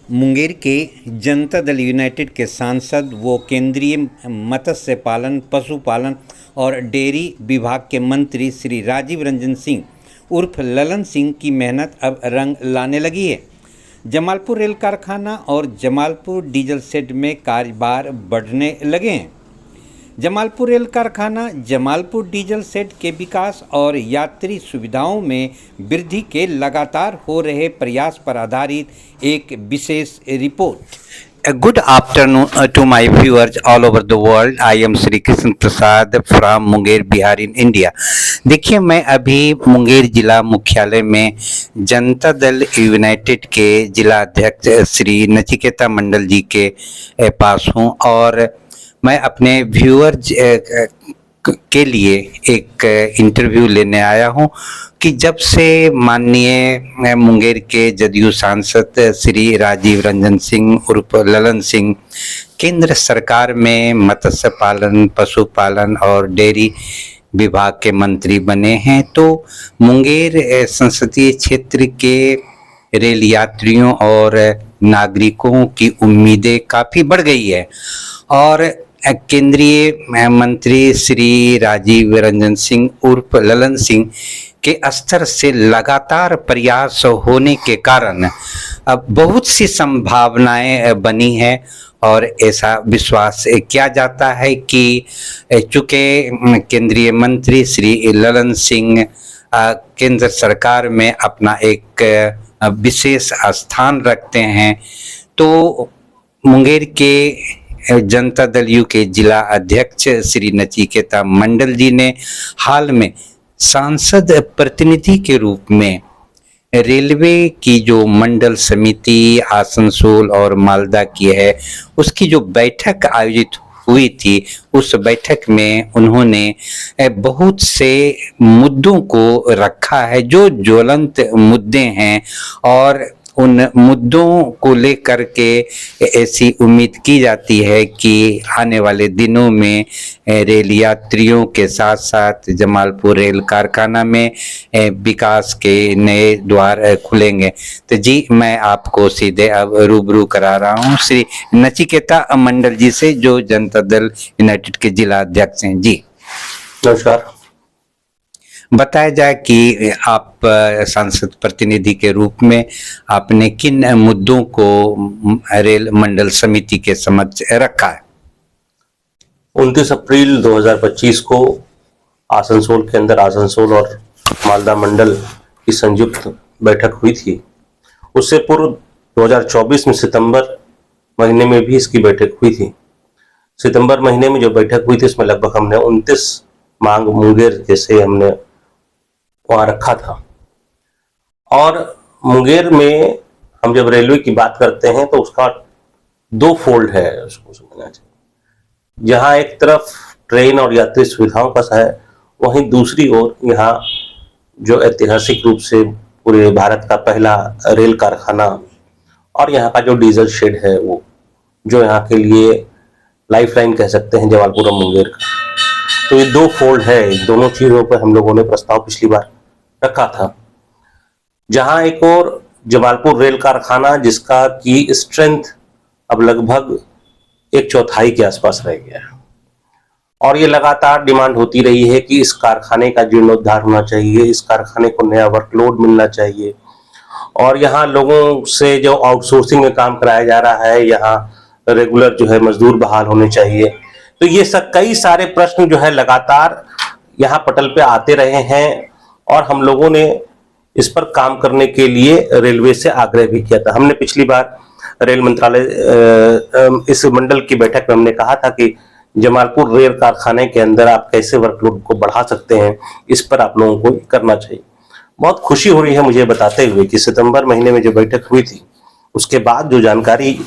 मुंगेर के जनता दल यूनाइटेड के सांसद व केंद्रीय मत्स्य पालन, पशुपालन और डेयरी विभाग के मंत्री श्री राजीव रंजन सिंह उर्फ ललन सिंह की मेहनत अब रंग लाने लगी है। जमालपुर रेल कारखाना और जमालपुर डीजल शेड में कारोबार बढ़ने लगे हैं। जमालपुर रेल कारखाना जमालपुर डीजल शेड के विकास और यात्री सुविधाओं में वृद्धि के लगातार हो रहे प्रयास पर आधारित एक विशेष report. Good afternoon to my viewers all over the world. I am Shri Krishna Prasad from Munger, Bihar in India. देखिए, मैं अभी मुंगेर जिला मुख्यालय में जनता दल यूनाइटेड के जिला अध्यक्ष श्री नचिकेता मंडल जी के पास हूं और मैं अपने व्यूअर्स के लिए एक इंटरव्यू लेने आया हूं कि जब से माननीय मुंगेर के जदयू सांसद श्री राजीव रंजन सिंह उर्फ ललन सिंह केंद्र सरकार में मत्स्य पालन, पशुपालन और डेयरी विभाग के मंत्री बने हैं, तो मुंगेर संसदीय क्षेत्र के रेल यात्रियों और नागरिकों की उम्मीदें काफ़ी बढ़ गई है और केंद्रीय मंत्री श्री राजीव रंजन सिंह उर्फ ललन सिंह के स्तर से लगातार प्रयास होने के कारण अब बहुत सी संभावनाएं बनी है और ऐसा विश्वास किया जाता है कि चूँकि केंद्रीय मंत्री श्री ललन सिंह केंद्र सरकार में अपना एक विशेष स्थान रखते हैं, तो मुंगेर के जनता दल यू के जिला अध्यक्ष श्री नचिकेता मंडल जी ने हाल में सांसद प्रतिनिधि के रूप में रेलवे की जो मंडल समिति आसनसोल और मालदा की है उसकी जो बैठक आयोजित हुई थी, उस बैठक में उन्होंने बहुत से मुद्दों को रखा है जो ज्वलंत मुद्दे हैं और उन मुद्दों को लेकर के ऐसी उम्मीद की जाती है कि आने वाले दिनों में रेल यात्रियों के साथ साथ जमालपुर रेल कारखाना में विकास के नए द्वार खुलेंगे। तो जी, मैं आपको सीधे अब रूबरू करा रहा हूं श्री नचिकेता मंडल जी से, जो जनता दल यूनाइटेड के जिला अध्यक्ष हैं। जी नमस्कार। बताया जाए कि आप सांसद प्रतिनिधि के रूप में आपने किन मुद्दों को रेल मंडल समिति के समक्ष रखा है? 29 अप्रैल 2025 को आसनसोल के अंदर आसनसोल और मालदा मंडल की संयुक्त बैठक हुई थी। उससे पूर्व 2024 में सितंबर महीने में भी इसकी बैठक हुई थी। सितंबर महीने में जो बैठक हुई थी उसमें लगभग हमने 29 मांग मुंगेर जैसे हमने वहां रखा था। और मुंगेर में हम जब रेलवे की बात करते हैं तो उसका दो फोल्ड है, उसको समझना चाहिए। जहां एक तरफ ट्रेन और यात्री सुविधाओं का है, वहीं दूसरी ओर यहाँ जो ऐतिहासिक रूप से पूरे भारत का पहला रेल कारखाना और यहाँ का जो डीजल शेड है, वो जो यहाँ के लिए लाइफलाइन कह सकते हैं जमालपुर और मुंगेर का। तो ये दो फोल्ड है, दोनों चीजों पर हम लोगों ने प्रस्ताव पिछली बार रखा था। जहां एक और जमालपुर रेल कारखाना जिसका की स्ट्रेंथ अब लगभग 1/4 के आसपास रह गया है और ये लगातार डिमांड होती रही है कि इस कारखाने का जीर्णोद्धार होना चाहिए, इस कारखाने को नया वर्कलोड मिलना चाहिए और यहाँ लोगों से जो आउटसोर्सिंग में काम कराया जा रहा है, यहाँ रेगुलर जो है मजदूर बहाल होने चाहिए। तो ये सब कई सारे प्रश्न जो है लगातार यहाँ पटल पे आते रहे हैं और हम लोगों ने इस पर काम करने के लिए रेलवे से आग्रह भी किया था। हमने पिछली बार रेल मंत्रालय इस मंडल की बैठक में हमने कहा था कि जमालपुर रेल कारखाने के अंदर आप कैसे वर्कलोड को बढ़ा सकते हैं, इस पर आप लोगों को करना चाहिए। बहुत खुशी हो रही है मुझे बताते हुए कि सितंबर महीने में जो बैठक हुई थी उसके बाद जो जानकारी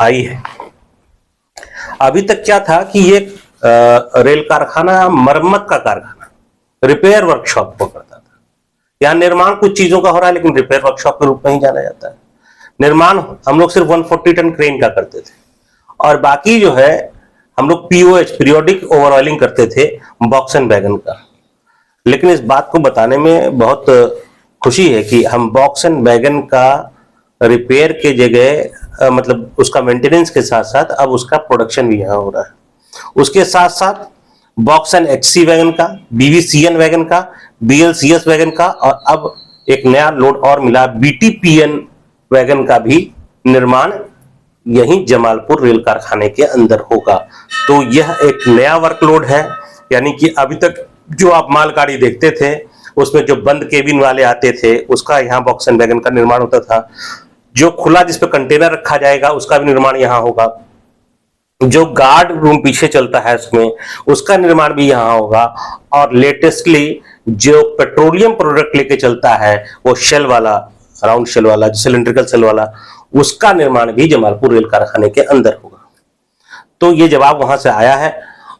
आई है, अभी तक क्या था कि ये रेल कारखाना मरम्मत का कारखाना, रिपेयर वर्कशॉप को करता था। यहाँ निर्माण कुछ चीजों का हो रहा है लेकिन रिपेयर वर्कशॉप के रूप में ही जाना जाता है। निर्माण हम लोग सिर्फ 140 टन क्रेन का करते थे और बाकी जो है हम लोग पीओएच पीरियोडिक ओवरऑयलिंग करते थे बॉक्स एंड वैगन का। लेकिन इस बात को बताने में बहुत खुशी है कि हम बॉक्स एंड वैगन का रिपेयर के जगह मतलब उसका मेंटेनेंस के साथ साथ अब उसका प्रोडक्शन भी यहाँ हो रहा है। उसके साथ साथ बॉक्स एंड HC वैगन का, BVCN वैगन का, BLCS वैगन का, और अब एक नया लोड और मिला BTPN वैगन का भी निर्माण यहीं जमालपुर रेल कारखाने के अंदर होगा। तो यह एक नया वर्कलोड है, यानी कि अभी तक जो आप मालगाड़ी देखते थे उसमें जो बंद केबिन वाले आते थे उसका यहाँ बॉक्स एंड वैगन का निर्माण होता था। जो खुला जिसपे कंटेनर रखा जाएगा उसका भी निर्माण यहाँ होगा। जो गार्ड रूम पीछे चलता है उसमें उसका निर्माण भी यहाँ होगा। और लेटेस्टली जो पेट्रोलियम प्रोडक्ट लेके चलता है वो शेल वाला, राउंड शेल वाला, सिलेंड्रिकल शेल वाला, उसका निर्माण भी जमालपुर रेल कारखाने के अंदर होगा। तो ये जवाब वहां से आया है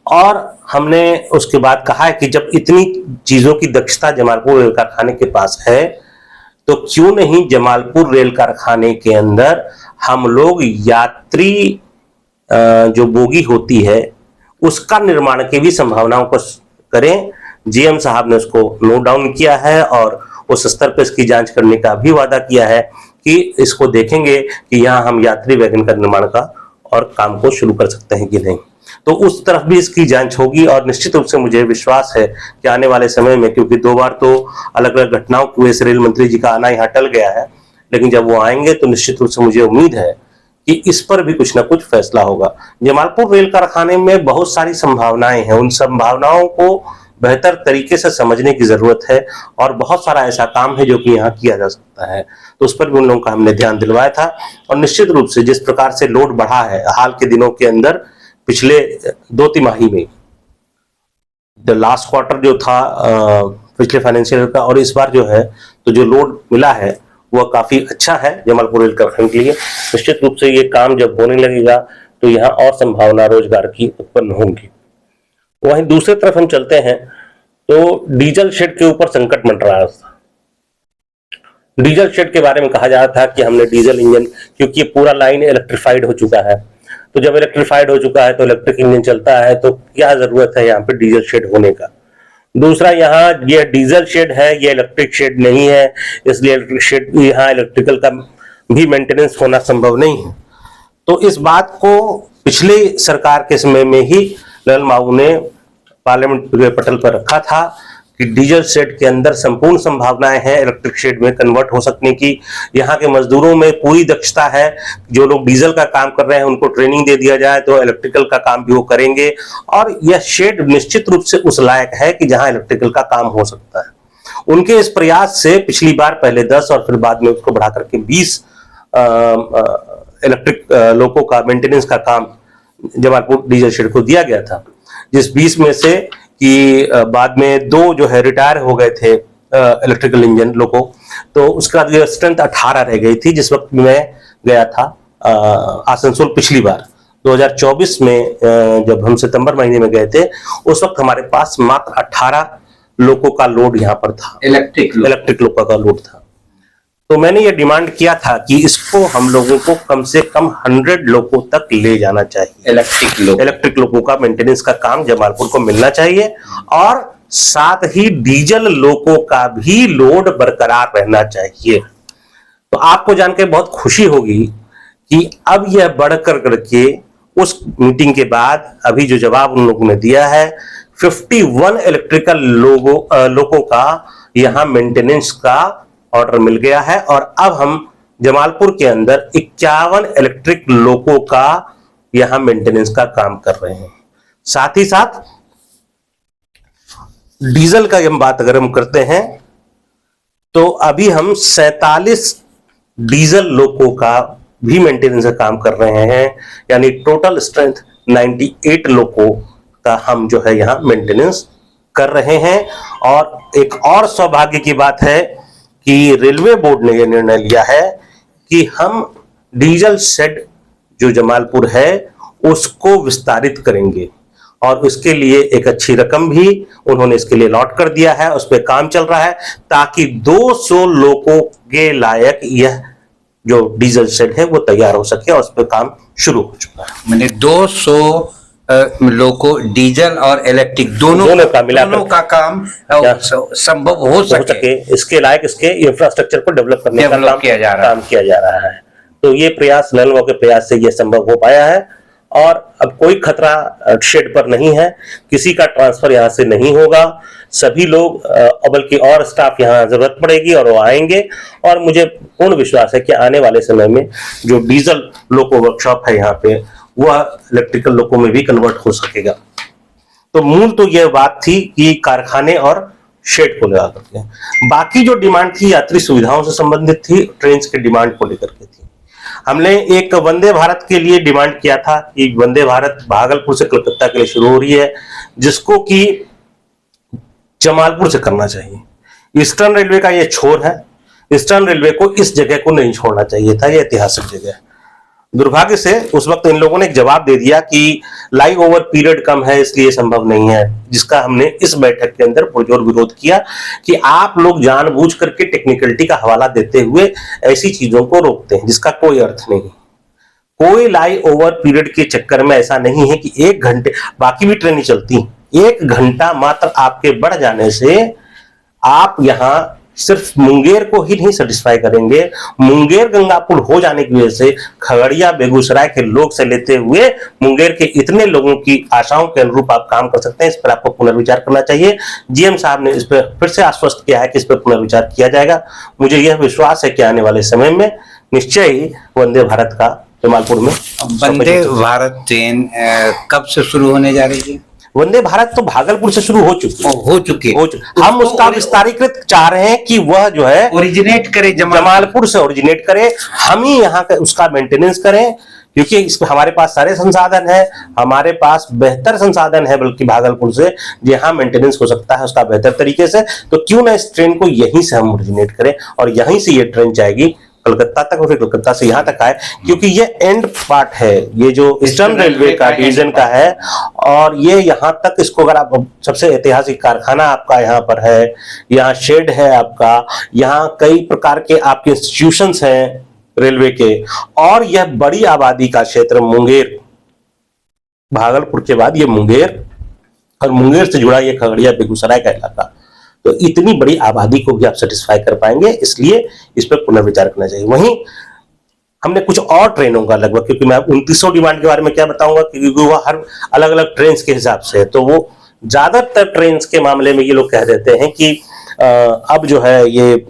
और हमने उसके बाद कहा है कि जब इतनी चीजों की दक्षता जमालपुर रेल कारखाने के पास है तो क्यों नहीं जमालपुर रेल कारखाने के अंदर हम लोग यात्री जो बोगी होती है उसका निर्माण की भी संभावनाओं को करें। GM साहब ने उसको नोट डाउन किया है और उस स्तर पर इसकी जांच करने का भी वादा किया है कि इसको देखेंगे कि यहाँ हम यात्री वैगन का निर्माण का और काम को शुरू कर सकते हैं कि नहीं। तो उस तरफ भी इसकी जांच होगी और निश्चित रूप से मुझे विश्वास है कि आने वाले समय में, क्योंकि 2 बार तो अलग अलग घटनाओं की वजह से रेल मंत्री जी का आना यहाँ टल गया है, लेकिन जब वो आएंगे तो निश्चित रूप से मुझे उम्मीद है कि इस पर भी कुछ ना कुछ फैसला होगा। जमालपुर रेल कारखाने में बहुत सारी संभावनाएं हैं, उन संभावनाओं को बेहतर तरीके से समझने की जरूरत है और बहुत सारा ऐसा काम है जो कि यहाँ किया जा सकता है। तो उस पर भी उन लोगों का हमने ध्यान दिलवाया था और निश्चित रूप से जिस प्रकार से लोड बढ़ा है हाल के दिनों के अंदर, पिछले 2 तिमाही में, लास्ट क्वार्टर जो था पिछले फाइनेंशियल ईयर का और इस बार जो है, तो जो लोड मिला है वह काफी अच्छा है जमालपुर रेल कारखाने के लिए। निश्चित रूप से ये काम जब होने लगेगा तो यहाँ और संभावना रोजगार की उत्पन्न होंगी। वहीं दूसरी तरफ हम चलते हैं तो डीजल शेड के ऊपर संकट मंडरा रहा था। डीजल शेड के बारे में कहा जा रहा था कि हमने डीजल इंजन, क्योंकि पूरा लाइन इलेक्ट्रिफाइड हो चुका है, तो जब इलेक्ट्रिफाइड हो चुका है तो इलेक्ट्रिक इंजन चलता है, तो क्या जरूरत है यहाँ पे डीजल शेड होने का। दूसरा, यहाँ ये डीजल शेड है, ये इलेक्ट्रिक शेड नहीं है, इसलिए इलेक्ट्रिक शेड यहाँ इलेक्ट्रिकल का भी मेंटेनेंस होना संभव नहीं है। तो इस बात को पिछले सरकार के समय में ही ललन माऊ ने पार्लियामेंट के पटल पर रखा था कि डीजल शेड के अंदर संपूर्ण संभावनाएं हैं इलेक्ट्रिक शेड में कन्वर्ट हो सकने की। यहाँ के मजदूरों में पूरी दक्षता है, जो लोग डीजल का काम कर रहे हैं उनको ट्रेनिंग दे दिया जाए तो इलेक्ट्रिकल का काम भी वो करेंगे और यह शेड निश्चित रूप से उस लायक है कि जहां इलेक्ट्रिकल का काम हो सकता है। उनके इस प्रयास से पिछली बार पहले 10 और फिर बाद में उसको बढ़ा करके 20 इलेक्ट्रिक लोको का मेंटेनेंस का काम जमालपुर डीजल शेड को दिया गया था, जिस 20 में से कि बाद में 2 जो है रिटायर हो गए थे इलेक्ट्रिकल इंजन लोको, तो उसका स्ट्रेंथ 18 रह गई थी। जिस वक्त मैं गया था आसनसोल पिछली बार 2024 में, जब हम सितंबर महीने में गए थे, उस वक्त हमारे पास मात्र 18 लोको का लोड यहाँ पर था, इलेक्ट्रिक लोको का लोड था। तो मैंने ये डिमांड किया था कि इसको हम लोगों को कम से कम 100 लोको तक ले जाना चाहिए। इलेक्ट्रिक लोको का मेंटेनेंस का काम जमालपुर को मिलना चाहिए और साथ ही डीजल लोको का भी लोड बरकरार रहना चाहिए। तो आपको जानकर बहुत खुशी होगी कि अब यह बढ़कर करके उस मीटिंग के बाद अभी जो जवाब उन लोगों ने दिया है, 51 इलेक्ट्रिकल लोको का यहाँ मेंटेनेंस का ऑर्डर मिल गया है और अब हम जमालपुर के अंदर 51 इलेक्ट्रिक लोको का यहां मेंटेनेंस का काम कर रहे हैं। साथ ही साथ डीजल का हम बात अगर हम करते हैं तो अभी हम 47 डीजल लोको का भी मेंटेनेंस का काम कर रहे हैं, यानी टोटल स्ट्रेंथ 98 लोको का हम जो है यहां मेंटेनेंस कर रहे हैं। और एक और सौभाग्य की बात है कि रेलवे बोर्ड ने यह निर्णय लिया है कि हम डीजल शेड जो जमालपुर है उसको विस्तारित करेंगे और उसके लिए एक अच्छी रकम भी उन्होंने इसके लिए अलॉट कर दिया है, उस पर काम चल रहा है ताकि 200 लोगों के लायक यह जो डीजल शेड है वो तैयार हो सके और उस पर काम शुरू हो चुका है। मैंने 200 लोको डीजल और इलेक्ट्रिक दोनों का मिलाकर दोनों का काम संभव हो सके इसके लायक इसके इंफ्रास्ट्रक्चर को डेवलप करने का डेवलप काम किया जा रहा है। तो ये प्रयास नलवा के प्रयास से ये संभव हो पाया है और अब कोई खतरा शेड पर नहीं है, किसी का ट्रांसफर यहाँ से नहीं होगा, सभी लोग बल्कि और स्टाफ यहाँ जरूरत पड़ेगी और वो आएंगे। और मुझे पूर्ण विश्वास है कि आने वाले समय में जो डीजल लोको वर्कशॉप है यहाँ पे वह इलेक्ट्रिकल लोको में भी कन्वर्ट हो सकेगा। तो मूल तो यह बात थी कि कारखाने और शेड को लगा करके, बाकी जो डिमांड थी यात्री सुविधाओं से संबंधित थी, ट्रेन के डिमांड को लेकर के थी। हमने एक वंदे भारत के लिए डिमांड किया था कि वंदे भारत भागलपुर से कलकत्ता के लिए शुरू हो रही है, जिसको कि जमालपुर से करना चाहिए। ईस्टर्न रेलवे का ये छोर है, ईस्टर्न रेलवे को इस जगह को नहीं छोड़ना चाहिए था, ये ऐतिहासिक जगह है। दुर्भाग्य से उस वक्त इन लोगों ने एक जवाब दे दिया कि लाइव ओवर पीरियड कम है इसलिए संभव नहीं है, जिसका हमने इस बैठक के अंदर पुरजोर विरोध किया कि आप लोग जानबूझ करके टेक्निकलिटी का हवाला देते हुए ऐसी चीजों को रोकते हैं जिसका कोई अर्थ नहीं। कोई लाइव ओवर पीरियड के चक्कर में ऐसा नहीं है कि 1 घंटे, बाकी भी ट्रेनें चलती, 1 घंटा मात्र आपके बढ़ जाने से आप यहां सिर्फ मुंगेर को ही नहीं सेटिस्फाई करेंगे, मुंगेर गंगापुर हो जाने की वजह से खगड़िया बेगूसराय के लोग से लेते हुए मुंगेर के इतने लोगों की आशाओं के अनुरूप आप काम कर सकते हैं। इस पर आपको पुनर्विचार करना चाहिए। जीएम साहब ने इस पर फिर से आश्वस्त किया है कि इस पर पुनर्विचार किया जाएगा। मुझे यह विश्वास है कि आने वाले समय में निश्चय ही वंदे भारत का जमालपुर में वंदे भारत ट्रेन कब से शुरू होने जा रही है? वंदे भारत तो भागलपुर से शुरू हो चुकी है। हम उसका विस्तारीकृत चाह रहे हैं कि वह जो है ओरिजिनेट करे, जमालपुर से ओरिजिनेट करे, हम ही यहाँ का उसका मेंटेनेंस करें, क्योंकि इसमें हमारे पास सारे संसाधन है, हमारे पास बेहतर संसाधन है बल्कि भागलपुर से, जहाँ मेंटेनेंस हो सकता है उसका बेहतर तरीके से। तो क्यों ना इस ट्रेन को यहीं से हम ओरिजिनेट करें और यहीं से ये ट्रेन जाएगी कलकत्ता तक और फिर कलकत्ता से यहाँ तक आए, क्योंकि ये एंड पार्ट है, ये जो ईस्टर्न रेलवे का डिवीजन का है और ये यहाँ तक, इसको अगर आप, सबसे ऐतिहासिक कारखाना आपका यहाँ पर है, यहाँ शेड है आपका, यहाँ कई प्रकार के आपके इंस्टीट्यूशंस हैं रेलवे के, और यह बड़ी आबादी का क्षेत्र मुंगेर, भागलपुर के बाद ये मुंगेर और मुंगेर से जुड़ा ये खगड़िया बेगूसराय का इलाका, तो इतनी बड़ी आबादी को भी आप सेटिस्फाई कर पाएंगे, इसलिए इस पर पुनर्विचार करना चाहिए। वहीं हमने कुछ और ट्रेनों का लगभग, क्योंकि मैं 2900 डिमांड के बारे में क्या बताऊंगा क्योंकि वो हर अलग अलग ट्रेन के हिसाब से है, तो वो ज्यादातर ट्रेन के मामले में ये लोग कह देते हैं कि अब जो है ये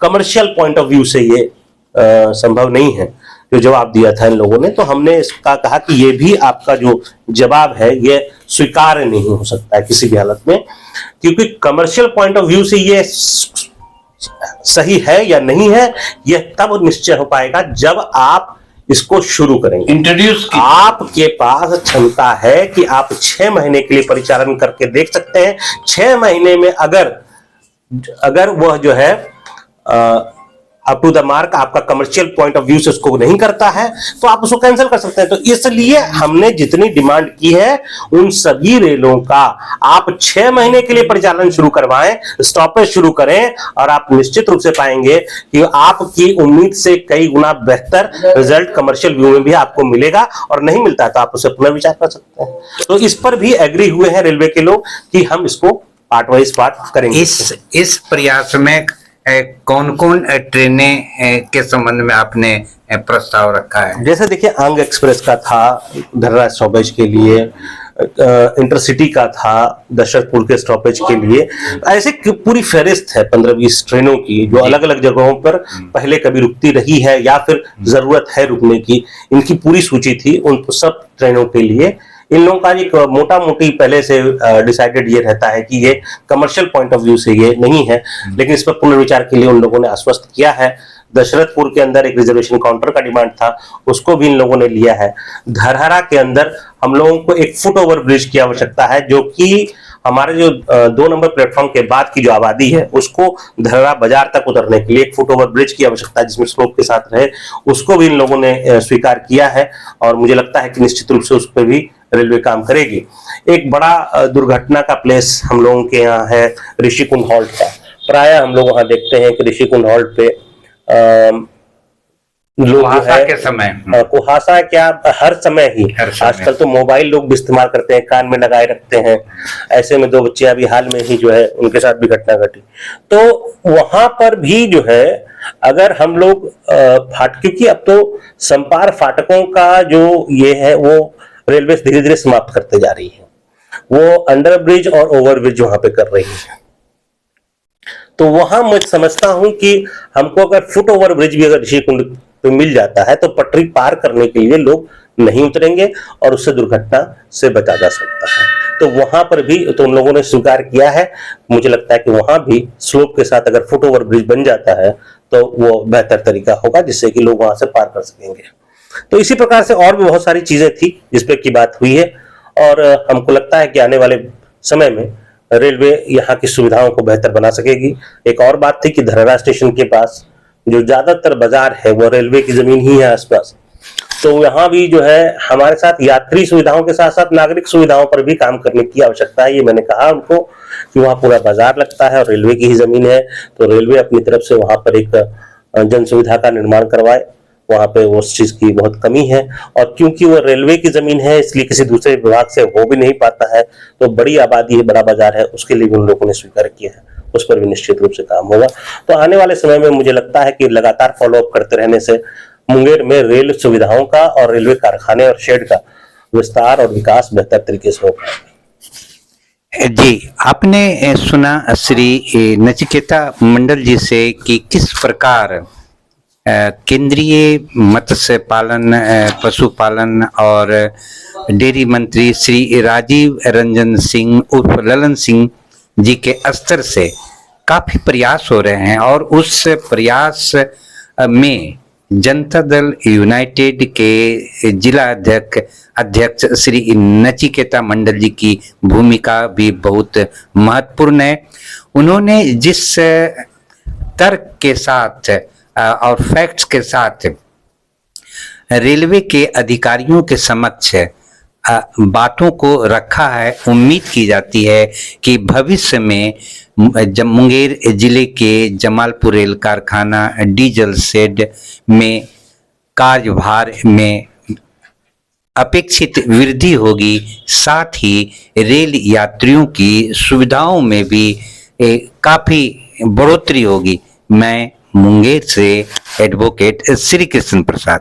कमर्शियल पॉइंट ऑफ व्यू से ये संभव नहीं है, जो जवाब दिया था इन लोगों ने। तो हमने इसका कहा कि ये भी आपका जो जवाब है ये स्वीकार्य नहीं हो सकता है किसी भी हालत में, क्योंकि कमर्शियल पॉइंट ऑफ व्यू से ये सही है या नहीं है यह तब निश्चय हो पाएगा जब आप इसको शुरू करेंगे, इंट्रोड्यूस। आपके पास क्षमता है कि आप 6 महीने के लिए परिचालन करके देख सकते हैं। 6 महीने में अगर वह जो है अप टू द मार्क आपका कमर्शियल पॉइंट ऑफ व्यू से उसको नहीं करता है तो आप उसको कैंसिल कर सकते हैं। तो इसलिए हमने जितनी डिमांड की है उन सभी रेलों का आप 6 महीने के लिए परिचालन शुरू करवाएं, स्टॉपेज शुरू करें, और आप निश्चित रूप से पाएंगे कि आपकी उम्मीद से कई गुना बेहतर रिजल्ट कमर्शियल व्यू में भी आपको मिलेगा, और नहीं मिलता है तो आप उसे पुनर्विचार कर सकते हैं। तो इस पर भी एग्री हुए हैं रेलवे के लोग कि हम इसको पार्ट वाइज पार्ट करेंगे। इस प्रयास में कौन कौन ट्रेनें के संबंध में आपने प्रस्ताव रखा है? जैसे देखिए, अंग एक्सप्रेस का था धर्रा स्टॉपेज के लिए, इंटरसिटी का था दशरथपुर के स्टॉपेज के लिए, ऐसे पूरी फहरिस्त है 15-20 ट्रेनों की जो अलग अलग जगहों पर पहले कभी रुकती रही है या फिर जरूरत है रुकने की, इनकी पूरी सूची थी। उन सब ट्रेनों के लिए इन लोगों का एक मोटा मोटी पहले से डिसाइडेड ये रहता है कि ये कमर्शियल पॉइंट ऑफ व्यू से ये नहीं है, लेकिन इस पर पुनर्विचार के लिए उन लोगों ने आश्वस्त किया है। दशरथपुर के अंदर एक रिजर्वेशन काउंटर का डिमांड था, उसको भी इन लोगों ने लिया है। धरहरा के अंदर हम लोगों को एक फुट ओवर ब्रिज की आवश्यकता है, जो कि हमारे जो 2 नंबर प्लेटफॉर्म के बाद की जो आबादी है उसको धरहरा बाजार तक उतरने के लिए एक फुट ओवर ब्रिज की आवश्यकता है जिसमें स्लोप के साथ रहे, उसको भी इन लोगों ने स्वीकार किया है, और मुझे लगता है कि निश्चित रूप से उस पर भी रेलवे काम करेगी। एक बड़ा दुर्घटना का प्लेस हम लोगों के यहाँ है ऋषिकुंड हॉल्ट का। प्राय हम लोग वहां देखते हैं कि ऋषिकुंड हॉल्ट पे लोग जो कुहासा है के समय कुहासा क्या हर समय ही, हर समय। आजकल तो मोबाइल लोग भी इस्तेमाल करते हैं, कान में लगाए रखते हैं। ऐसे में 2 बच्चे अभी हाल में ही जो है उनके साथ भी घटना घटी। तो वहां पर भी जो है अगर हम लोग क्योंकि अब तो संपार फाटकों का जो ये है वो रेलवे धीरे धीरे समाप्त करते जा रही है, वो अंडर ब्रिज और ओवर ब्रिज वहां पे कर रही है। तो वहां मैं समझता हूं कि हमको अगर फुट ओवर ब्रिज भी अगर ऋषिकुंड पे मिल जाता है तो पटरी पार करने के लिए लोग नहीं उतरेंगे और उससे दुर्घटना से बचा जा सकता है। तो वहां पर भी तो उन लोगों ने स्वीकार किया है। मुझे लगता है कि वहां भी स्लोप के साथ अगर फुट ओवर ब्रिज बन जाता है तो वो बेहतर तरीका होगा जिससे कि लोग वहां से पार कर सकेंगे। तो इसी प्रकार से और भी बहुत सारी चीजें थी जिसपे की बात हुई है और हमको लगता है कि आने वाले समय में रेलवे यहाँ की सुविधाओं को बेहतर बना सकेगी। एक और बात थी कि धरहरा स्टेशन के पास जो ज्यादातर बाजार है वो रेलवे की जमीन ही है आसपास, तो यहाँ भी जो है हमारे साथ यात्री सुविधाओं के साथ साथ नागरिक सुविधाओं पर भी काम करने की आवश्यकता है। ये मैंने कहा उनको कि वहाँ पूरा बाजार लगता है और रेलवे की ही जमीन है, तो रेलवे अपनी तरफ से वहाँ पर एक जन सुविधा का निर्माण करवाए। वहां पे उस चीज की बहुत कमी है और क्योंकि वो रेलवे की जमीन है इसलिए किसी दूसरे विभाग से हो भी नहीं पाता है। तो बड़ी आबादी है, बड़ा बाजार है, उसके लिए भी उन लोगों ने स्वीकार किया है, उस पर भी निश्चित रूप से काम होगा। तो आने वाले समय में मुझे लगता है कि लगातार फॉलोअप करते रहने से मुंगेर में रेल सुविधाओं का और रेलवे कारखाने और शेड का विस्तार और विकास बेहतर तरीके से होगा। जी, आपने सुना श्री नचिकेता मंडल जी से कि किस प्रकार केंद्रीय मत्स्य पालन, पशुपालन और डेयरी मंत्री श्री राजीव रंजन सिंह उर्फ ललन सिंह जी के स्तर से काफी प्रयास हो रहे हैं और उस प्रयास में जनता दल यूनाइटेड के जिला अध्यक्ष श्री नचिकेता मंडल जी की भूमिका भी बहुत महत्वपूर्ण है। उन्होंने जिस तर्क के साथ और फैक्ट्स के साथ रेलवे के अधिकारियों के समक्ष बातों को रखा है, उम्मीद की जाती है कि भविष्य में मुंगेर जिले के जमालपुर रेल कारखाना डीजल शेड में कार्यभार में अपेक्षित वृद्धि होगी, साथ ही रेल यात्रियों की सुविधाओं में भी काफी बढ़ोतरी होगी। मैं मुंगेर से एडवोकेट श्री कृष्ण प्रसाद।